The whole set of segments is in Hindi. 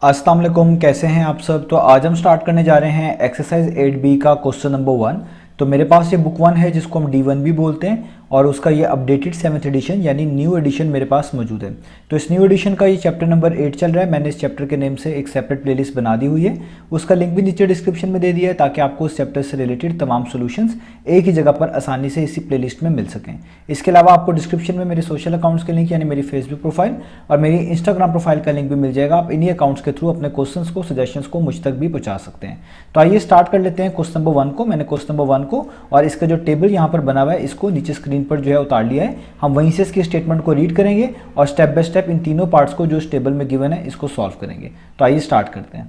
अस्सलाम वालेकुम, कैसे हैं आप सब। तो आज हम स्टार्ट करने जा रहे हैं एक्सरसाइज 8B का क्वेश्चन नंबर 1। तो मेरे पास ये बुक 1 है जिसको हम D1 भी बोलते हैं और उसका ये अपडेटेड 7th एडिशन यानी न्यू एडिशन मेरे पास मौजूद है। तो इस न्यू एडिशन का ये चैप्टर नंबर 8 चल रहा है। मैंने इस चैप्टर के नेम से एक सेपरेट प्लेलिस्ट बना दी हुई है, उसका लिंक भी नीचे डिस्क्रिप्शन में दे दिया है ताकि आपको उस चैप्टर से रिलेटेड तमाम सोल्यूशंस एक ही जगह पर आसानी से इसी प्लेलिस्ट में मिल सकें। इसके अलावा आपको डिस्क्रिप्शन में मेरे सोशल अकाउंट्स के लिंक यानी मेरी फेसबुक प्रोफाइल और मेरी इंस्टाग्राम प्रोफाइल का लिंक भी मिल जाएगा। आप इन्हीं अकाउंट्स के थ्रू अपने क्वेश्चंस को, सजेशंस को मुझ तक भी पहुंचा सकते हैं। तो आइए स्टार्ट कर लेते हैं क्वेश्चन नंबर 1 को। मैंने क्वेश्चन नंबर 1 को और इसका जो टेबल यहाँ पर बना हुआ है इसको नीचे स्क्रीन पर जो है उतार लिया है। हम वहीं से इसकी स्टेटमेंट को रीड करेंगे और स्टेप बाय स्टेप इन तीनों पार्ट्स को जो इस टेबल में गिवन है इसको सॉल्व करेंगे। तो आइए स्टार्ट करते हैं।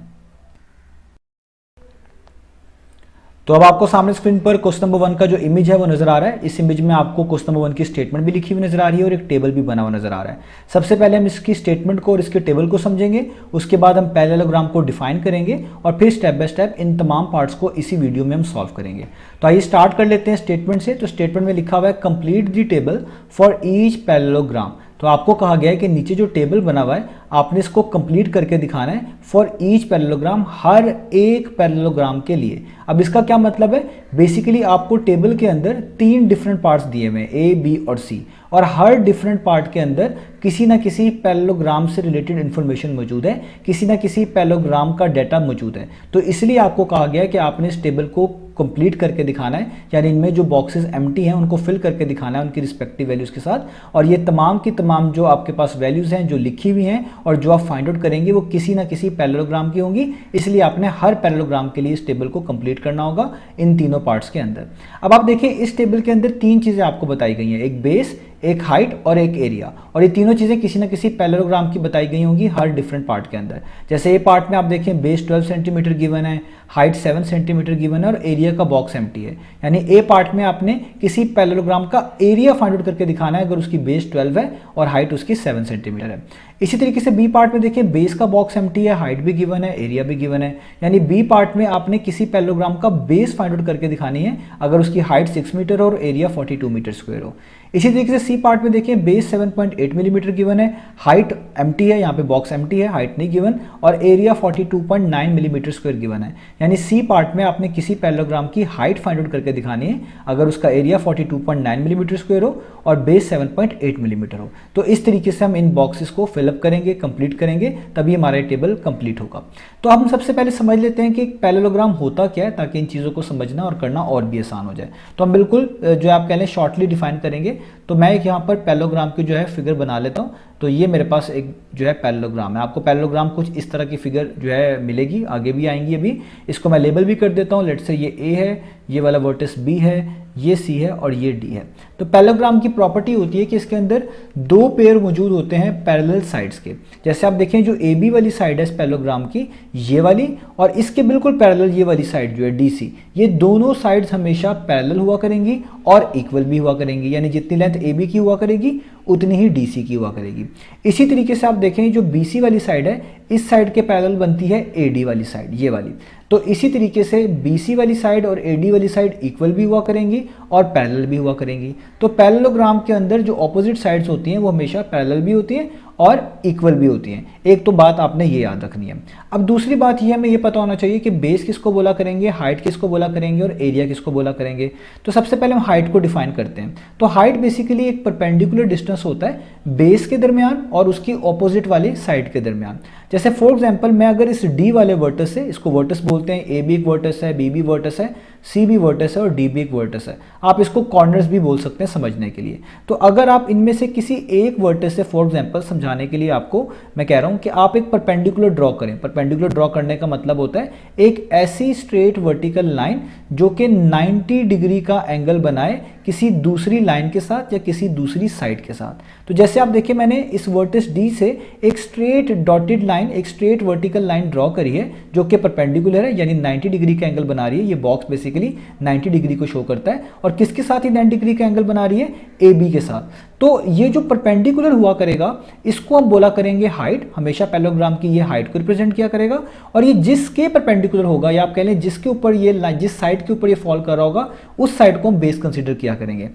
तो अब आपको सामने स्क्रीन पर क्वेश्चन नंबर 1 का जो इमेज है वो नजर आ रहा है। इस इमेज में आपको क्वेश्चन नंबर 1 की स्टेटमेंट भी लिखी हुई नजर आ रही है और एक टेबल भी बना हुआ नजर आ रहा है। सबसे पहले हम इसकी स्टेटमेंट को और इसके टेबल को समझेंगे, उसके बाद हम पैरेललोग्राम को डिफाइन करेंगे और फिर स्टेप बाय स्टेप इन तमाम पार्ट्स को इसी वीडियो में हम सॉल्व करेंगे। तो आइए स्टार्ट कर लेते हैं स्टेटमेंट से। तो स्टेटमेंट में लिखा हुआ है complete the table for each parallelogram. तो आपको कहा गया है कि नीचे जो टेबल बना हुआ है आपने इसको कंप्लीट करके दिखाना है फॉर ईच पैरेललोग्राम, हर एक पैरेललोग्राम के लिए। अब इसका क्या मतलब है, बेसिकली आपको टेबल के अंदर 3 डिफरेंट पार्ट्स दिए हुए हैं ए, बी और सी, और हर डिफरेंट पार्ट के अंदर किसी ना किसी पैरेललोग्राम से रिलेटेड इंफॉर्मेशन मौजूद है, किसी ना किसी पैरेललोग्राम का डाटा मौजूद है। तो इसलिए आपको कहा गया है कि आपने इस टेबल को कंप्लीट करके दिखाना है, यानी इनमें जो बॉक्सेस एम्प्टी हैं उनको फिल करके दिखाना है उनकी रिस्पेक्टिव वैल्यूज के साथ। और ये तमाम की तमाम जो आपके पास वैल्यूज हैं जो लिखी हुई हैं और जो आप फाइंड आउट करेंगे वो किसी ना किसी पैरेललोग्राम की होंगी। इसलिए आपने हर पैरेललोग्राम के लिए इस टेबल को कंप्लीट करना होगा इन तीनों पार्ट्स के अंदर। अब आप देखें इस टेबल के अंदर 3 चीजें आपको बताई गई हैं, एक बेस, एक हाइट और एक एरिया, और ये तीनों चीजें किसी ना किसी पैरेललोग्राम की बताई गई होंगी हर डिफरेंट पार्ट के अंदर। जैसे ए पार्ट में आप देखें बेस 12 सेंटीमीटर गिवन है, हाइट 7 सेंटीमीटर गिवन है और एरिया का बॉक्स एम्प्टी है। यानी ए पार्ट में आपने किसी पैरेललोग्राम का एरिया फाइंड आउट करके दिखाना है अगर उसकी बेस 12 है और हाइट उसकी 7 सेंटीमीटर है। इसी तरीके से बी पार्ट में देखिए बेस का बॉक्स एम्प्टी है, हाइट भी गिवन है, एरिया भी गिवन है। यानी बी पार्ट में आपने किसी पैरेललोग्राम का बेस फाइंड आउट करके दिखानी है अगर उसकी हाइट 6 मीटर और एरिया 42 मीटर स्क्वायर हो। इसी तरीके से सी पार्ट में देखिए बेस 7.8 मिलीमीटर गिवन है, हाइट एम्प्टी है, यहाँ पे बॉक्स एम्प्टी है, हाइट नहीं गिवन, और एरिया 42.9 मिलीमीटर स्क्वायर गिवन है। यानी सी पार्ट में आपने किसी पैरेललोग्राम की हाइट फाइंड आउट करके दिखानी है अगर उसका एरिया 42.9 मिलीमीटर स्क्वायर हो और बेस 7.8 मिलीमीटर हो। तो इस तरीके से हम इन बॉक्सेस को फिलअप करेंगे, कंप्लीट करेंगे, तभी हमारा टेबल कंप्लीट होगा। तो हम सबसे पहले समझ लेते हैं कि पैरेललोग्राम होता क्या है ताकि इन चीज़ों को समझना और करना और भी आसान हो जाए। तो हम बिल्कुल जो आप कह लें शॉर्टली डिफाइन करेंगे। तो मैं एक यहाँ पर पैरेललोग्राम की जो है फिगर बना लेता हूँ। तो ये मेरे पास एक जो है पैरेललोग्राम है। आपको पैरेललोग्राम कुछ इस तरह की फिगर जो है मिलेगी, आगे भी आएंगी अभी। इसको मैं लेबल भी कर देता हूँ। लेट्स से ये ए है, ये वाला वर्टेक्स बी है, ये सी है और ये डी है। तो पैरेललोग्राम की प्रॉपर्टी होती है कि इसके अंदर 2 पेयर मौजूद होते हैं पैरेलल साइड्स के। जैसे आप देखें जो ए बी वाली साइड है इस पैरेललोग्राम की, ये वाली, और इसके बिल्कुल पैरेलल ये वाली साइड जो है डी सी, ये दोनों साइड्स हमेशा पैरेलल हुआ करेंगी और इक्वल भी हुआ करेंगी। यानी जितनी लेंथ ए बी की हुआ करेगी उतनी ही डी सी की हुआ करेगी। इसी तरीके से आप देखें जो बी सी वाली साइड है इस साइड के पैरेलल बनती है ए डी वाली साइड, ये वाली। तो इसी तरीके से BC वाली साइड और AD वाली साइड इक्वल भी हुआ करेंगी और पैरेलल भी हुआ करेंगी। तो पैरेललोग्राम के अंदर जो ऑपोजिट साइड्स होती हैं वो हमेशा पैरेलल भी होती हैं और इक्वल भी होती हैं। एक तो बात आपने ये याद रखनी है। अब दूसरी बात ये हमें ये पता होना चाहिए कि बेस किसको बोला करेंगे, हाइट किसको बोला करेंगे और एरिया किसको बोला करेंगे। तो सबसे पहले हम हाइट को डिफाइन करते हैं। तो हाइट बेसिकली एक परपेंडिकुलर डिस्टेंस होता है बेस के दरमियान और उसकी ऑपोजिट वाली साइड के दरमियान। जैसे फॉर एग्जांपल मैं अगर इस डी वाले वर्टेक्स से, इसको वर्टेक्स बोलते हैं, ए भी एक वर्टेक्स है, बी भी वर्टेक्स है, सी भी वर्टेक्स है और डी भी एक वर्टेक्स है। आप इसको कॉर्नर्स भी बोल सकते हैं समझने के लिए। तो अगर आप इनमें से किसी एक वर्टेक्स से, फॉर एग्जांपल समझाने के लिए आपको मैं कह रहा हूं कि आप एक परपेंडिकुलर ड्रॉ करें। परपेंडिकुलर ड्रॉ करने का मतलब होता है एक ऐसी स्ट्रेट वर्टिकल लाइन जो कि 90 डिग्री का एंगल बनाए किसी दूसरी लाइन के साथ या किसी दूसरी साइड के साथ। तो जैसे आप देखिए मैंने इस वर्टेक्स डी से एक स्ट्रेट डॉटेड लाइन, एक स्ट्रेट वर्टिकल लाइन ड्रॉ करी है जो कि परपेंडिकुलर है, यानी 90 डिग्री का एंगल बना रही है। ये बॉक्स बेसिकली 90 डिग्री को शो करता है और किसके साथ ही 90 डिग्री का एंगल बना रही है, ए बी के साथ। तो ये जो परपेंडिकुलर हुआ करेगा इसको हम बोला करेंगे हाइट। हमेशा पैरेललोग्राम की ये हाइट को रिप्रेजेंट किया करेगा। और ये जिसके परपेंडिकुलर होगा या आप कह लें जिसके ऊपर ये, जिस साइड के ऊपर ये फॉल कर रहा होगा उस साइड को हम बेस कंसीडर किया करेंगे।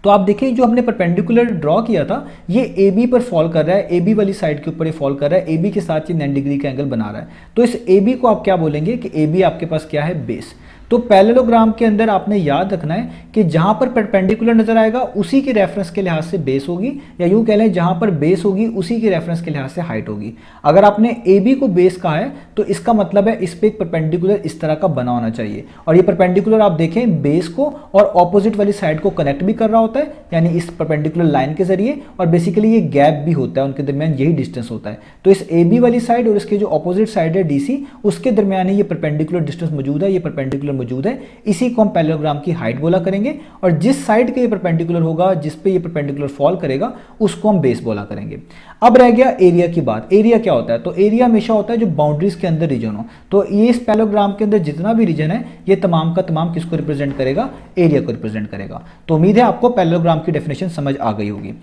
तो आप देखिए जो हमने परपेंडिकुलर ड्रॉ किया था ये ए बी पर फॉल कर रहा है, ए बी वाली साइड के ऊपर ये फॉल कर रहा है, ए बी के साथ ये 90 डिग्री का एंगल बना रहा है। तो इस ए बी को आप क्या बोलेंगे कि ए बी आपके पास क्या है, बेस। तो पैरेललोग्राम के अंदर आपने याद रखना है कि जहां पर परपेंडिकुलर नजर आएगा उसी के रेफरेंस के लिहाज से बेस होगी, या यूं कह लें जहां पर बेस होगी उसी के रेफरेंस के लिहाज से हाइट होगी। अगर आपने ए बी को बेस कहा है तो इसका मतलब है इस पे एक परपेंडिकुलर इस तरह का बना होना चाहिए, और ये परपेंडिकुलर आप देखें बेस को और ऑपोजिट वाली साइड को कनेक्ट भी कर रहा होता है, यानी इस परपेंडिकुलर लाइन के जरिए, और बेसिकली ये गैप भी होता है उनके दरमियान, यही डिस्टेंस होता है। तो इस ए बी वाली साइड और इसके जो ऑपोजिट साइड है डी सी, उसके दरमियान ये परपेंडिकुलर डिस्टेंस मौजूद है, ये परपेंडिकुलर मौजूद है, इसी को हम पैरेललोग्राम की हाइट बोला करेंगे। और जिस साइड के ये परपेंडिकुलर होगा, जिस पे ये परपेंडिकुलर फॉल करेगा, उसको हम बेस बोला करेंगे। अब रह गया एरिया की बात। एरिया क्या होता है? तो एरिया हमेशा होता है जो बाउंड्रीज के अंदर रीजन हो। तो ये इस पैरेललोग्राम के अंदर जितना भी रीजन है ये तमाम का तमाम किसको रिप्रेजेंट करेगा? एरिया को रिप्रेजेंट करेगा। तो उम्मीद है आपको पैरेललोग्राम की डेफिनेशन समझ आ गई होगी।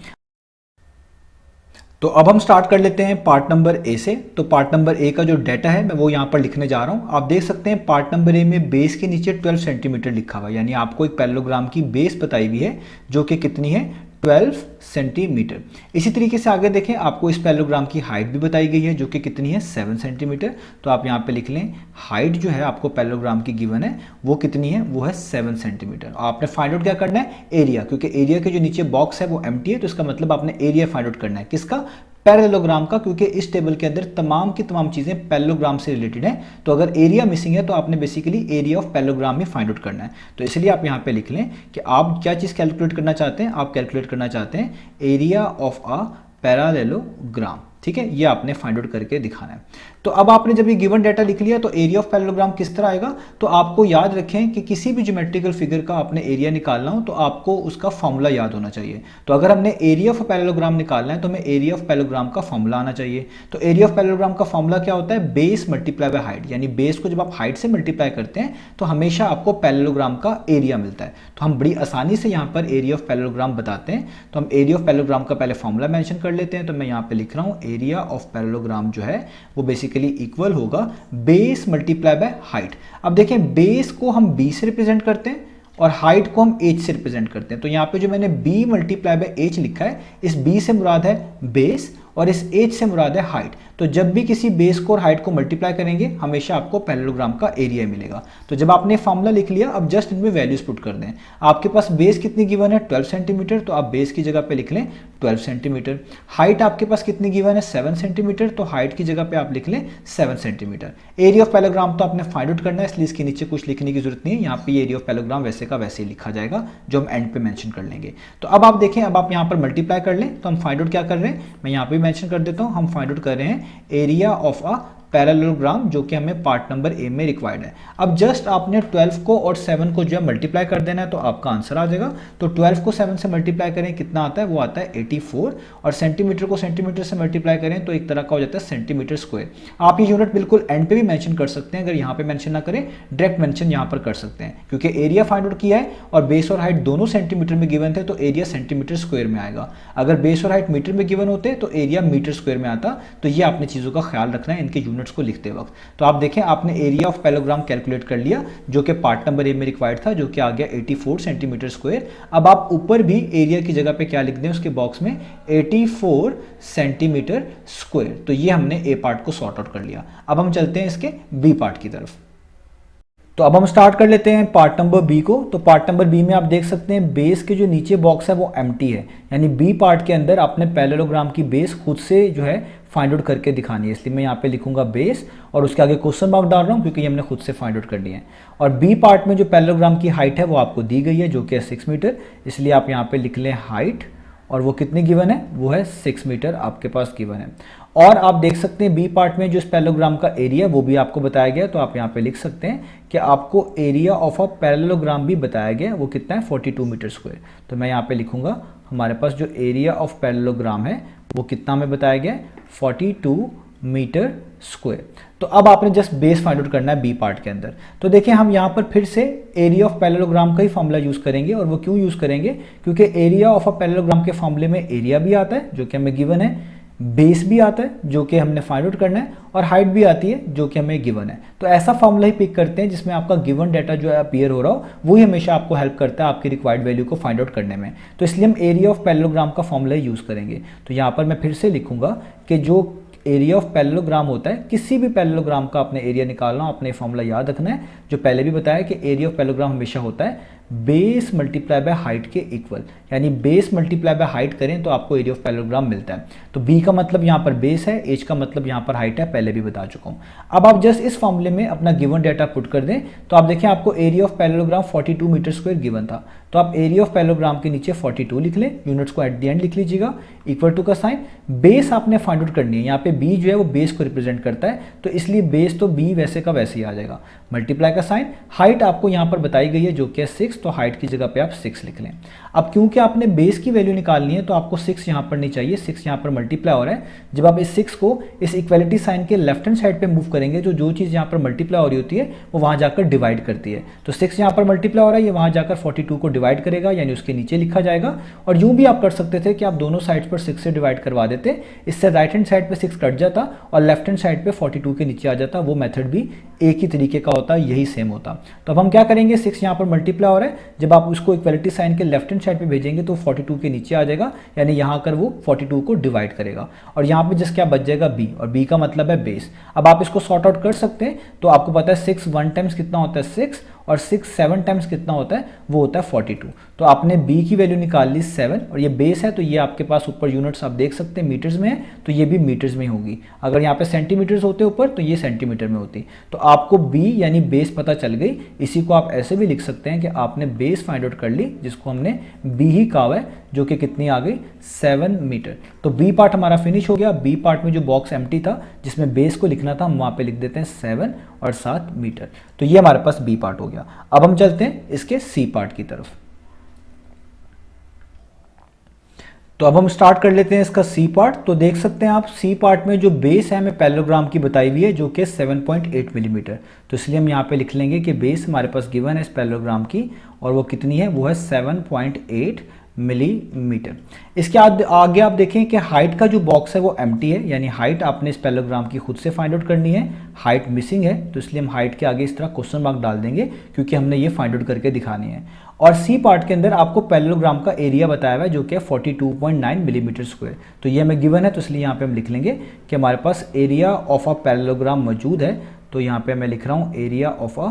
तो अब हम स्टार्ट कर लेते हैं पार्ट नंबर ए से। तो पार्ट नंबर ए का जो डाटा है मैं वो यहाँ पर लिखने जा रहा हूँ। आप देख सकते हैं पार्ट नंबर ए में बेस के नीचे 12 सेंटीमीटर लिखा हुआ है, यानी आपको एक पैरेललोग्राम की बेस बताई हुई है जो कि कितनी है? 12 सेंटीमीटर। इसी तरीके से आगे देखें, आपको इस पैरेललोग्राम की हाइट भी बताई गई है जो कि कितनी है? 7 सेंटीमीटर। तो आप यहाँ पे लिख लें हाइट जो है आपको पैरेललोग्राम की गिवन है वो कितनी है? वो है 7 सेंटीमीटर। आपने फाइंड आउट क्या करना है? एरिया, क्योंकि एरिया के जो नीचे बॉक्स है वो एम्प्टी है, तो इसका मतलब आपने एरिया फाइंड आउट करना है। किसका? पैरेललोग्राम का, क्योंकि इस टेबल के अंदर तमाम की तमाम चीजें पैरेललोग्राम से रिलेटेड हैं। तो अगर एरिया मिसिंग है तो आपने बेसिकली एरिया ऑफ पैरेललोग्राम में फाइंड आउट करना है। तो इसलिए आप यहाँ पे लिख लें कि आप क्या चीज कैलकुलेट करना चाहते हैं? आप कैलकुलेट करना चाहते हैं एरिया ऑफ अ पैरेललोग्राम। ठीक है, ये आपने फाइंड आउट करके दिखाना है। तो अब आपने जब ये गिवन डाटा लिख लिया तो एरिया ऑफ पैरेललोग्राम किस तरह आएगा? तो आपको याद रखें कि किसी भी ज्योमेट्रिकल फिगर का आपने एरिया निकालना हो तो आपको उसका फॉर्मूला याद होना चाहिए। तो अगर हमने एरिया ऑफ पैरेललोग्राम निकालना है तो हमें एरिया ऑफ पैरेललोग्राम का फॉर्मूला आना चाहिए। तो एरिया ऑफ पैरेललोग्राम का फॉर्मूला क्या होता है? बेस मल्टीप्लाई बाय हाइट, यानी बेस को जब आप हाइट से मल्टीप्लाई करते हैं तो हमेशा आपको पैरेललोग्राम का एरिया मिलता है। तो हम बड़ी आसानी से यहाँ पर एरिया ऑफ पैरेललोग्राम बताते हैं। तो हम एरिया ऑफ पैरेललोग्राम का पहले फॉर्मूला मेंशन कर लेते हैं। तो मैं यहाँ पे लिख रहा हूँ एरिया ऑफ पैरेललोग्राम जो है वो बेसिकली इक्वल होगा बेस मल्टीप्लाई बाय हाइट। अब देखें बेस को हम b से रिप्रेजेंट करते हैं और हाइट को हम h से रिप्रेजेंट करते हैं। तो यहाँ पे जो मैंने b मल्टीप्लाई बाय h लिखा है, इस b से मुराद है बेस और इस h से मुराद है हाइट। तो जब भी किसी बेस को और हाइट को मल्टीप्लाई करेंगे हमेशा आपको पैरेललोग्राम का एरिया मिलेगा। तो जब आपने फॉर्मूला लिख लिया, अब जस्ट इनमें वैल्यूज पुट कर दें। आपके पास बेस कितनी गिवन है? 12 सेंटीमीटर, तो आप बेस की जगह पे लिख लें 12 सेंटीमीटर। हाइट आपके पास कितनी गिवन है? 7 सेंटीमीटर, तो हाइट की जगह पे आप लिख लें 7 सेंटीमीटर। एरिया ऑफ पैरेललोग्राम तो आपने फाइंड आउट करना है, इसलिए इसके नीचे कुछ लिखने की जरूरत नहीं है। यहाँ पे एरिया ऑफ पैरेललोग्राम वैसे का वैसे ही लिखा जाएगा जो हम एंड पे मेंशन कर लेंगे। तो अब आप देखें, अब आप यहाँ पर मल्टीप्लाई कर लें। तो हम फाइंड आउट क्या कर रहे हैं? मैं यहाँ पे मेंशन कर देता हूँ। हम फाइंड आउट कर रहे हैं एरिया ऑफ अ पैरेललोग्राम जो कि हमें पार्ट नंबर ए में रिक्वायर्ड है। अब जस्ट आपने 12 को और 7 को जो है मल्टीप्लाई कर देना है तो आपका आंसर आ जाएगा। तो 12 को 7 से मल्टीप्लाई करें कितना आता है? वो आता है 84। और सेंटीमीटर को सेंटीमीटर से मल्टीप्लाई करें तो एक तरह का हो जाता है सेंटीमीटर स्क्वायर। आप ये यूनिट बिल्कुल एंड पे भी मेंशन कर सकते हैं, अगर यहाँ पे मेंशन ना करें डायरेक्ट मेंशन यहाँ पर कर सकते हैं, क्योंकि एरिया फाइंड आउट किया है और बेस और हाइट दोनों सेंटीमीटर में गिवन थे तो एरिया सेंटीमीटर स्क्वायर में आएगा। अगर बेस और हाइट मीटर में गिवन होते तो एरिया मीटर स्क्वायर में आता। तो ये आपने चीजों का ख्याल रखना है इनके यूनिट्स को लिखते वक्त। तो आप देखें आपने एरिया ऑफ पैरेललोग्राम कैलकुलेट कर लिया जो कि पार्ट नंबर ए में रिक्वायर्ड था, जो कि आ गया 84 सेंटीमीटर स्क्वायर। अब आप ऊपर भी एरिया की जगह पे क्या लिख दें उसके बॉक्स में? 84 सेंटीमीटर स्क्वायर। तो ये हमने ए पार्ट को सॉर्ट आउट कर लिया। अब हम चलते हैं इसके बी पार्ट की तरफ। तो अब हम स्टार्ट कर लेते हैं पार्ट नंबर बी को। तो पार्ट नंबर बी में आप देख सकते हैं बेस के जो नीचे बॉक्स है वो एम्प्टी है, यानी बी पार्ट के अंदर आपने पैरेललोग्राम की बेस खुद से जो है फाइंड आउट करके दिखानी है। इसलिए मैं यहाँ पे लिखूंगा बेस और उसके आगे क्वेश्चन मार्क डाल रहा हूँ क्योंकि ये हमने खुद से फाइंड आउट कर लिया है। और बी पार्ट में जो पैरेललोग्राम की हाइट है वो आपको दी गई है जो कि है 6 मीटर, इसलिए आप यहाँ पे लिख लें हाइट और वो कितनी गिवन है? वो है 6 मीटर आपके पास गिवन है। और आप देख सकते हैं बी पार्ट में जो इस पैरेललोग्राम का एरिया वो भी आपको बताया गया, तो आप यहाँ पे लिख सकते हैं कि आपको एरिया ऑफ अ पैरेललोग्राम भी बताया गया, वो कितना है? 42 मीटर स्क्वायर। तो मैं यहाँ पे लिखूंगा हमारे पास जो एरिया ऑफ पैरेललोग्राम है वो कितना हमें बताया गया? 42 मीटर स्क्वायर। तो अब आपने जस्ट बेस फाइंड आउट करना है बी पार्ट के अंदर। तो देखिए हम यहाँ पर फिर से एरिया ऑफ पैरेललोग्राम का ही फॉर्मूला यूज करेंगे। और वो क्यों यूज करेंगे? क्योंकि एरिया ऑफ अ पैरेललोग्राम के फॉर्मूले में एरिया भी आता है जो कि हमें गिवन है, बेस भी आता है जो कि हमने फाइंड आउट करना है, और हाइट भी आती है जो कि हमें गिवन है। तो ऐसा फॉर्मूला ही पिक करते हैं जिसमें आपका गिवन डाटा जो है अपीयर हो रहा हो, वही हमेशा आपको हेल्प करता है आपकी रिक्वायर्ड वैल्यू को फाइंड आउट करने में। तो इसलिए हम एरिया ऑफ पैरेललोग्राम का फॉर्मूला यूज़ करेंगे। तो यहाँ पर मैं फिर से लिखूंगा कि जो एरिया ऑफ पैरेललोग्राम होता है, किसी भी पैरेललोग्राम का अपने एरिया निकालना हो, अपने फॉर्मूला याद रखना है जो पहले भी बताया कि एरिया ऑफ पैरेललोग्राम हमेशा होता है बेस मल्टीप्लाई बाय हाइट के इक्वल, यानी बेस मल्टीप्लाई बाय हाइट करें तो आपको एरिया ऑफ पैरेललोग्राम मिलता है। तो बी का मतलब यहाँ पर बेस है, एच का मतलब यहाँ पर हाइट है, पहले भी बता चुका हूँ। अब आप जस्ट इस फॉर्मूले में अपना गिवन डाटा पुट कर दें तो आप देखें आपको area of parallelogram 42 metre square given था। तो आप एरिया ऑफ पैरेललोग्राम के नीचे 42 लिख लें, यूनिट्स को एट द एंड लिख लीजिएगा, इक्वल टू का साइन, बेस आपने फाइंड आउट करनी है। यहाँ पे बी जो है वो बेस को रिप्रेजेंट करता है, तो इसलिए बेस तो बी वैसे का वैसे ही आ जाएगा, मल्टीप्लाई का साइन, हाइट आपको यहाँ पर बताई गई है जो कि है 6, तो हाइट की जगह पे आप 6 लिख लें। अब क्योंकि आपने बेस की वैल्यू निकालनी है तो आपको 6 यहाँ पर नहीं चाहिए, 6 यहाँ पर मल्टीप्लाई हो रहा है। जब आप इस 6 को इस इक्वलिटी साइन के लेफ्ट हैंड साइड पे मूव करेंगे तो जो चीज़ यहाँ पर मल्टीप्लाई हो रही होती है वो वहाँ जाकर डिवाइड करती है। तो 6 यहाँ पर मल्टीप्लाई हो रहा है, ये वहाँ जाकर 42 को डिवाइड करेगा, यानी उसके नीचे लिखा जाएगा। और यूँ भी आप कर सकते थे कि आप दोनों साइड्स पर 6 से डिवाइड करवा देते, इससे राइट हैंड साइड पर 6 कट जाता और लेफ्ट हैंड साइड पर 42 के नीचे आ जाता। वो मेथड भी एक ही तरीके का होता, यही सेम होता। तो अब हम क्या करेंगे, 6 यहाँ पर मल्टीप्लाई हो रहा है, जब आप उसको इक्वलिटी साइन के लेफ्ट हैंड साइड पे भेजेंगे तो 42 के नीचे आ जाएगा, यानी यहाँ कर वो 42 को डिवाइड करेगा और यहाँ पे जस्ट क्या बच जाएगा बी, और बी का मतलब है बेस। अब आप इसको सॉर्ट आउट कर सकते हैं, तो आपको पता है 6 1 टाइम्स कितना होता है 6, और 6 7 टाइम्स कितना होता है वो होता है 42। तो आपने b की वैल्यू निकाल ली 7, और ये बेस है तो ये आपके पास ऊपर यूनिट्स आप देख सकते हैं मीटर्स में है, तो ये भी मीटर्स में होगी। अगर यहाँ पे सेंटीमीटर्स होते ऊपर तो ये सेंटीमीटर में होती। तो आपको b यानी बेस पता चल गई। इसी को आप ऐसे भी लिख सकते हैं कि आपने बेस फाइंड आउट कर ली, जिसको हमने b ही कहा है, जो कि कितनी आ गई 7 मीटर। तो b पार्ट हमारा फिनिश हो गया। b पार्ट में जो बॉक्स एम्प्टी था जिसमें बेस को लिखना था, हम वहाँ पे लिख देते हैं 7 और 7 मीटर। तो ये हमारे पास b पार्ट हो गया। अब हम चलते हैं इसके c पार्ट की तरफ। तो अब हम स्टार्ट कर लेते हैं इसका सी पार्ट। तो देख सकते हैं आप सी पार्ट में जो बेस है हमें पैरेललोग्राम की बताई हुई है जो कि 7.8 मिलीमीटर। तो इसलिए हम यहाँ पे लिख लेंगे कि बेस हमारे पास गिवन है इस पैरेललोग्राम की, और वो कितनी है, वो है 7.8 मिलीमीटर। इसके आगे आप देखें कि हाइट का जो बॉक्स है वो एम्प्टी है, यानी हाइट आपने इस पैरेललोग्राम की खुद से फाइंड आउट करनी है। हाइट मिसिंग है तो इसलिए हम हाइट के आगे इस तरह क्वेश्चन मार्क डाल देंगे, क्योंकि हमने ये फाइंड आउट करके दिखानी है। और सी पार्ट के अंदर आपको पैरेललोग्राम का एरिया बताया हुआ है जो कि 42.9 मिलीमीटर स्क्वायर। तो ये हमें गिवन है, तो इसलिए यहाँ पे हम लिख लेंगे कि हमारे पास एरिया ऑफ अ पैरेललोग्राम मौजूद है। तो यहाँ पे मैं लिख रहा हूँ एरिया ऑफ अ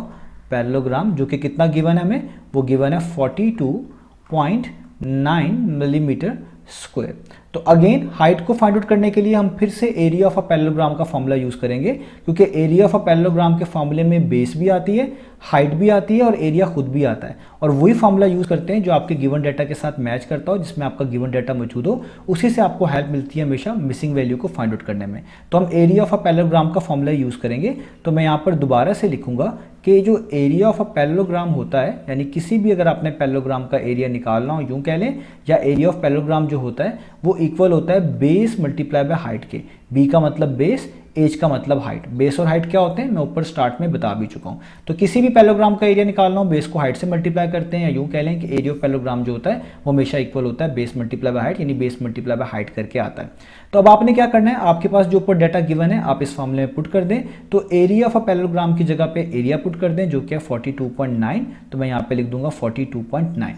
पैरेललोग्राम, जो कि कितना गिवन है हमें, वो गिवन है 42.9 मिलीमीटर स्क्वायर। तो अगेन हाइट को फाइंड आउट करने के लिए हम फिर से एरिया ऑफ अ पैरेललोग्राम का फॉर्मूला यूज करेंगे, क्योंकि एरिया ऑफ अ पैरेललोग्राम के फॉर्मूले में बेस भी आती है, हाइट भी आती है और एरिया खुद भी आता है। और वही फॉर्मूला यूज करते हैं जो आपके गिवन डाटा के साथ मैच करता हो, जिसमें आपका गिवन डाटा मौजूद हो, उसी से आपको हेल्प मिलती है हमेशा मिसिंग वैल्यू को फाइंड आउट करने में। तो हम एरिया ऑफ अ पैरेललोग्राम का फॉर्मूला यूज करेंगे। तो मैं यहाँ पर दोबारा से लिखूंगा कि जो एरिया ऑफ अ पैरेललोग्राम होता है, यानी किसी भी अगर आपने पैरेललोग्राम का एरिया निकालना हो यूं कह लें, या एरिया ऑफ पैरेललोग्राम जो होता है वो इक्वल होता है बेस मल्टीप्लाई बाय हाइट के। बी का मतलब बेस, एच का मतलब हाइट। बेस और हाइट क्या होते हैं मैं ऊपर स्टार्ट में बता भी चुका हूँ। तो किसी भी पैरेललोग्राम का एरिया निकालना हो, बेस को हाइट से मल्टीप्लाई करते हैं, या यूं कह लें कि एरिया ऑफ पैरेललोग्राम जो होता है वो हमेशा इक्वल होता है बेस मल्टीप्लाई बाय हाइट, यानी बेस मल्टीप्लाई बाय हाइट करके आता है। तो अब आपने क्या करना है, आपके पास जो ऊपर डाटा गिवन है आप इस फॉर्मूले में पुट कर दें। तो एरिया ऑफ अ पैरेललोग्राम की जगह पे एरिया पुट कर दें जो कि 42.9, तो मैं यहाँ पे लिख दूंगा 42.9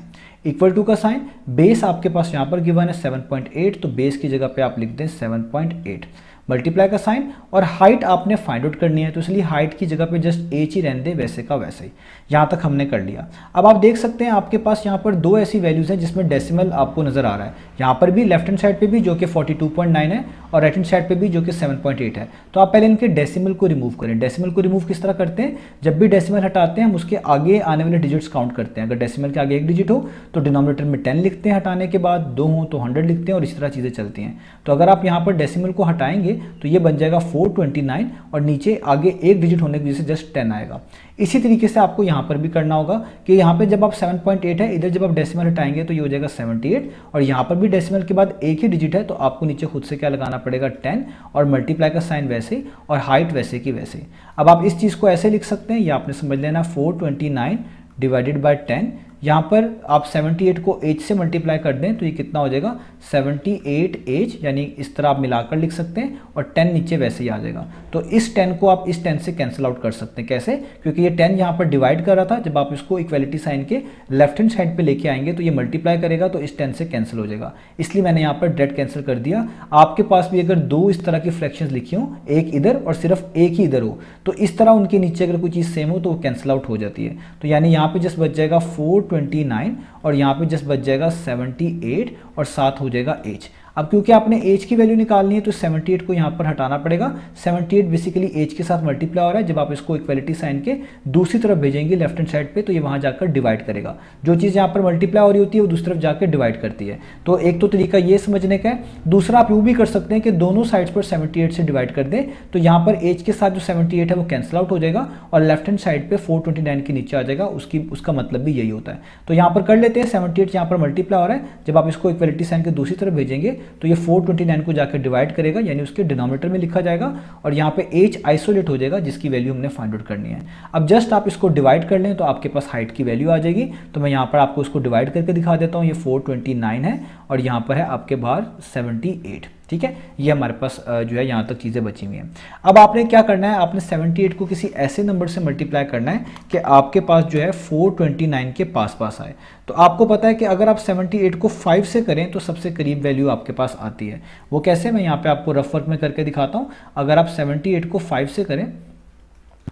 इक्वल टू का साइन। बेस आपके पास यहाँ पर गिवन है 7.8, तो बेस की जगह पे आप लिख दें 7.8 मल्टीप्लाई का साइन। और हाइट आपने फाइंड आउट करनी है, तो इसलिए हाइट की जगह पे जस्ट एच ही रहने दे, वैसे का वैसे ही। यहाँ तक हमने कर लिया। अब आप देख सकते हैं आपके पास यहाँ पर दो ऐसी वैल्यूज हैं जिसमें डेसिमल आपको नजर आ रहा है। यहाँ पर भी लेफ्ट हैंड साइड पे भी जो कि 42.9 है, और राइट हैंड साइड पे भी जो कि 7.8 है। तो आप पहले इनके डेसिमल को रिमूव करें। डेसिमल को रिमूव किस तरह करते हैं, जब भी डेसिमल हटाते हैं हम उसके आगे आने वाले डिजिट्स काउंट करते हैं। अगर डेसिमल के आगे एक डिजिट हो तो डिनोमिनेटर में 10 लिखते हैं, हटाने के बाद 2 हो तो 100 लिखते हैं, और इस तरह चीज़ें चलती हैं। तो अगर आप यहाँ पर डेसिमल को हटाएंगे तो ये बन जाएगा 429, और नीचे आगे एक डिजिट होने की वजह से जस्ट 10 आएगा। इसी तरीके से आपको यहाँ पर भी करना होगा कि यहाँ पे जब आप 7.8 है, इधर जब आप डेसिमल हटाएंगे तो ये हो जाएगा 78, और यहाँ पर भी डेसिमल के बाद एक ही डिजिट है, तो आपको नीचे खुद से क्या लगाना पड़ेगा 10, और मल्टीप्लाई का साइन वैसे और हाइट वैसे की वैसे। अब आप इस चीज़ को ऐसे लिख सकते हैं, ये आपने समझ लेना 429 डिवाइडेड बाय 10, यहाँ पर आप 78 को एज से मल्टीप्लाई कर दें तो ये कितना हो जाएगा 78 एज, यानी इस तरह आप मिलाकर लिख सकते हैं और 10 नीचे वैसे ही आ जाएगा। तो इस 10 को आप इस 10 से कैंसिल आउट कर सकते हैं। कैसे? क्योंकि ये 10 यहाँ पर डिवाइड कर रहा था, जब आप इसको इक्वलिटी साइन के लेफ्ट हैंड साइड पे लेके आएंगे तो ये मल्टीप्लाई करेगा तो इस 10 से कैंसिल हो जाएगा, इसलिए मैंने यहाँ पर डायरेक्ट कैंसिल कर दिया। आपके पास भी अगर दो इस तरह की फ्रैक्शंस लिखी हो, एक इधर और सिर्फ एक ही इधर हो, तो इस तरह उनके नीचे अगर कोई चीज़ सेम हो तो वो कैंसिल आउट हो जाती है। तो यानी यहाँ पे जस्ट बच जाएगा 429 और यहाँ पे जस्ट बच जाएगा 78 और साथ हो जाएगा एज। अब क्योंकि आपने एज की वैल्यू निकालनी है तो 78 को यहाँ पर हटाना पड़ेगा। 78 बेसिकली एज के साथ मल्टीप्लाई हो रहा है, जब आप इसको इक्वलिटी साइन के दूसरी तरफ भेजेंगे लेफ्ट हैंड साइड पे तो ये वहाँ जाकर डिवाइड करेगा। जो चीज़ यहाँ पर मल्टीप्लाई हो रही होती है वो दूसरी तरफ जाकर डिवाइड करती है। तो एक तो तरीका ये समझने का है। दूसरा आप यूँ भी कर सकते हैं कि दोनों साइड्स पर 78 से डिवाइड कर दें, तो यहाँ पर एज के साथ जो 78 है वो कैंसिल आउट हो जाएगा और लेफ्ट हैंड साइड पर 429 के नीचे आ जाएगा। उसका मतलब भी यही होता है। तो यहाँ पर कर लेते हैं, 78 यहाँ पर मल्टीप्लाई हो रहा है, जब आप इसको इक्वलिटी साइन के दूसरी तरफ भेजेंगे तो ये 429 को जाकर डिवाइड करेगा, यानी उसके डिनोमिनेटर में लिखा जाएगा और यहाँ पे एज आइसोलेट हो जाएगा जिसकी वैल्यू हमने फाइंड आउट करनी है। अब जस्ट आप इसको डिवाइड कर लें तो आपके पास हाइट की वैल्यू आ जाएगी। तो मैं यहाँ पर आपको इसको डिवाइड करके दिखा देता हूँ। ये 429 है और यहाँ पर है आपके बाहर 78। ठीक है, ये हमारे पास जो है यहाँ तक चीज़ें बची हुई हैं। अब आपने क्या करना है, आपने 78 को किसी ऐसे नंबर से मल्टीप्लाई करना है कि आपके पास जो है 429 के पास पास आए। तो आपको पता है कि अगर आप 78 को 5 से करें तो सबसे करीब वैल्यू आपके पास आती है। वो कैसे, मैं यहाँ पे आपको रफ वर्क में करके दिखाता हूँ। अगर आप 78 को 5 से करें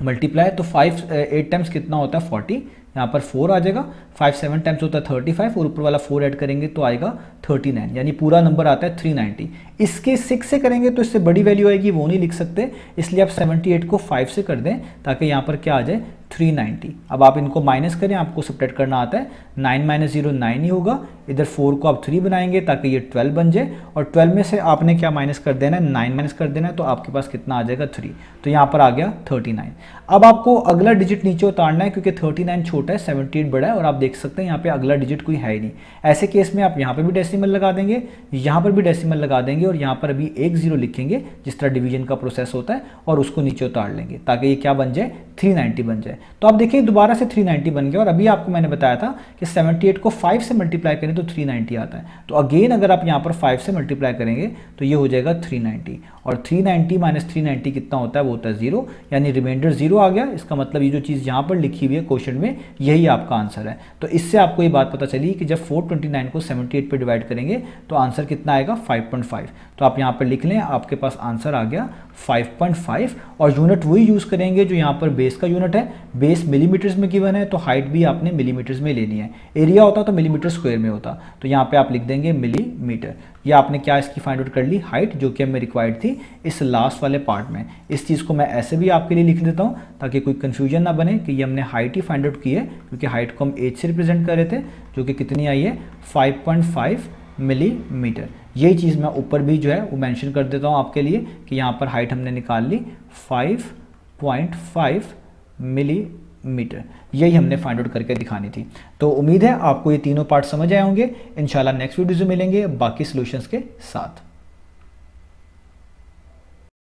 मल्टीप्लाई तो 8 टाइम्स कितना होता है 40, यहाँ पर 4 आ जाएगा। 5 7 टाइम्स होता है 35 और ऊपर वाला 4 ऐड करेंगे तो आएगा 39, यानी पूरा नंबर आता है 390। इसके 6 से करेंगे तो इससे बड़ी वैल्यू आएगी, वो नहीं लिख सकते, इसलिए आप 78 को 5 से कर दें ताकि यहाँ पर क्या आ जाए 390। अब आप इनको माइनस करें, आपको सब्ट्रैक्ट करना आता है। 9 - 0 9 ही होगा। इधर 4 को आप 3 बनाएंगे ताकि ये 12 बन जाए और 12 में से आपने क्या माइनस कर देना है 9 माइनस कर देना है, तो आपके पास कितना आ जाएगा 3। तो यहाँ पर आ गया 39। अब आपको अगला डिजिट नीचे उतारना है क्योंकि 39 छोटा है 78 बड़ा है और आप देख सकते हैं यहाँ पे अगला डिजिट कोई है ही नहीं। ऐसे केस में आप यहाँ पर भी डेसिमल लगा देंगे, यहाँ पर भी डेसिमल लगा देंगे और यहाँ पर अभी 1 0 लिखेंगे जिस तरह डिवीजन का प्रोसेस होता है और उसको नीचे उतार लेंगे ताकि ये क्या बन जाए 390 बन जाए। तो आप देखिए दोबारा से 390 बन गया और अभी आपको मैंने बताया था कि 78 को 5 से मल्टीप्लाई करें तो 390 आता है। तो अगेन अगर आप यहाँ पर 5 से मल्टीप्लाई करेंगे तो ये हो जाएगा 390 और 390 माइनस 390 कितना होता है, वो होता है 0, यानी रिमाइंडर 0 आ गया। इसका मतलब ये जो चीज़ यहाँ पर लिखी हुई है क्वेश्चन में यही आपका आंसर है। तो इससे आपको ये बात पता चली कि जब 429 को 78 पे डिवाइड करेंगे तो आंसर कितना आएगा 5.5। तो आप यहाँ पर लिख लें, आपके पास आंसर आ गया 5.5 और यूनिट वही यूज़ करेंगे जो यहाँ पर बेस का यूनिट है। बेस मिलीमीटर्स में गिवन है तो हाइट भी आपने मिलीमीटर्स में लेनी है। एरिया होता तो मिलीमीटर स्क्वायर में होता, तो यहाँ पे आप लिख देंगे मिलीमीटर। ये आपने क्या इसकी फाइंड आउट कर ली हाइट, जो कि हमें रिक्वायर्ड थी इस लास्ट वाले पार्ट में। इस चीज़ को मैं ऐसे भी आपके लिए लिख देता हूँ ताकि कोई कन्फ्यूजन ना बने कि ये हमने हाइट ही फाइंड आउट की है, क्योंकि हाइट को हम एज से रिप्रेजेंट कर रहे थे जो कि कितनी आई है 5.5 मिलीमीटर। यही चीज़ मैं ऊपर भी जो है वो मेंशन कर देता हूँ आपके लिए कि यहाँ पर हाइट हमने निकाल ली 5.5 मिलीमीटर। यही हमने फाइंड आउट करके दिखानी थी। तो उम्मीद है आपको ये तीनों पार्ट समझ आए होंगे। इंशाल्लाह नेक्स्ट वीडियो में मिलेंगे बाकी सॉल्यूशंस के साथ।